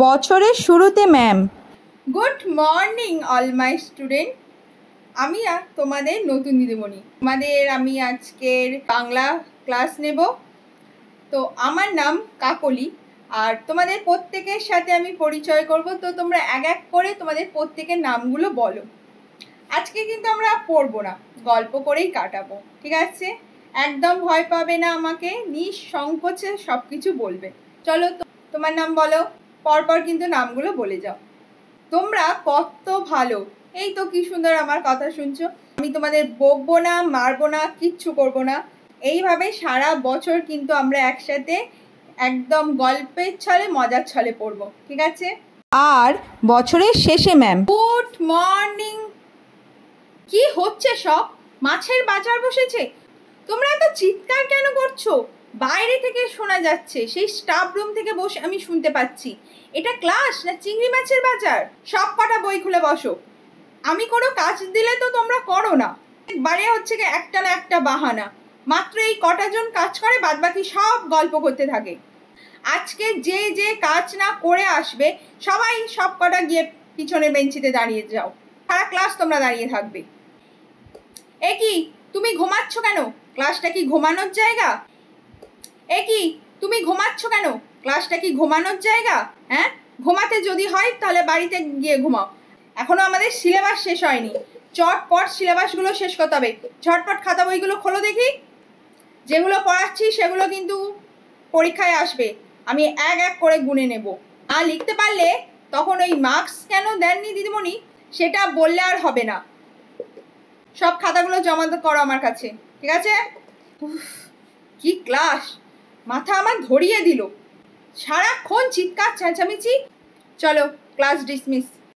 বছরের শুরুতে ma'am. Good morning all my student. আমি তোমাদের নতুন দিদিমণি। আমি আজকের বাংলা ক্লাস নেব। তো আমার নাম কাকলি, আর তোমাদের প্রত্যেকের সাথে আমি পরিচয় করব। তো তোমরা এক এক করে তোমাদের প্রত্যেকের নামগুলো বলো। আজকে কিন্তু আমরা পড়বো না, গল্প করেই কাটাবো, ঠিক আছে? একদম ভয় পাবে না, আমাকে নিঃসংকোচে সব কিছু বলবে। চলো, তোমার নাম বলো, পরপর কিন্তু নামগুলো বলে যাও। তোমরা কত ভালো, এই তো কি সুন্দর আমার কথা শুনছো। আমি তোমাদের বকবো না, মারবো না, কিচ্ছু করবো না। এইভাবে সারা বছর কিন্তু আমরা একসাথে একদম গল্পের ছলে, মজার ছলে পড়বো, ঠিক আছে? আর বছরের শেষে ম্যাম। Good morning. কি হচ্ছে সব? মাছের বাজার বসেছে? তোমরা এত চিৎকার কেন করছো? বাইরে থেকে শোনা যাচ্ছে, সেই স্টাফ রুম থেকে বসে আমি শুনতে পাচ্ছি। এটা ক্লাস না চিংড়ি মাছের বাজার? সব কটা বই খুলে বসো। আমি কোনো কাজ দিলে তো তোমরা করো না। বারে হচ্ছে কি একটা না একটা বাহানা। মাত্র এই কটা জন কাজ করে, বাদবাকি সব গল্প করতে থাকে। আজকে যে যে কাজ না করে আসবে, সবাই সব কটা গিয়ে পিছনে বেঞ্চিতে দাঁড়িয়ে যাও। সারা ক্লাস তোমরা দাঁড়িয়ে থাকবে। এ কি, তুমি ঘুমাচ্ছ কেন? ক্লাসটা কি ঘুমানোর জায়গা? এ কি, তুমি ঘুমাচ্ছ কেন? ক্লাসটা কি ঘুমানোর জায়গা? হ্যাঁ, ঘুমাতে যদি হয় তাহলে বাড়িতে গিয়ে ঘুমাও। এখনো আমাদের সিলেবাস শেষ হয়নি। চটপট সিলেবাসগুলো শেষ করতে হবে। ঝটপট খাতা বইগুলো খোলো দেখি। যেগুলো পড়াচ্ছি সেগুলো কিন্তু পরীক্ষায় আসবে। আমি এক এক করে গুনে নেব। আর লিখতে পারলে তখন ওই মার্কস কেন দেননি দিদিমণি সেটা বললে আর হবে না। সব খাতাগুলো জমা করো আমার কাছে, ঠিক আছে? কি ক্লাস, মাথা আমার ধরিয়ে দিল। সারাক্ষণ চিৎকার চেঁচামেচি। চলো, ক্লাস ডিসমিস।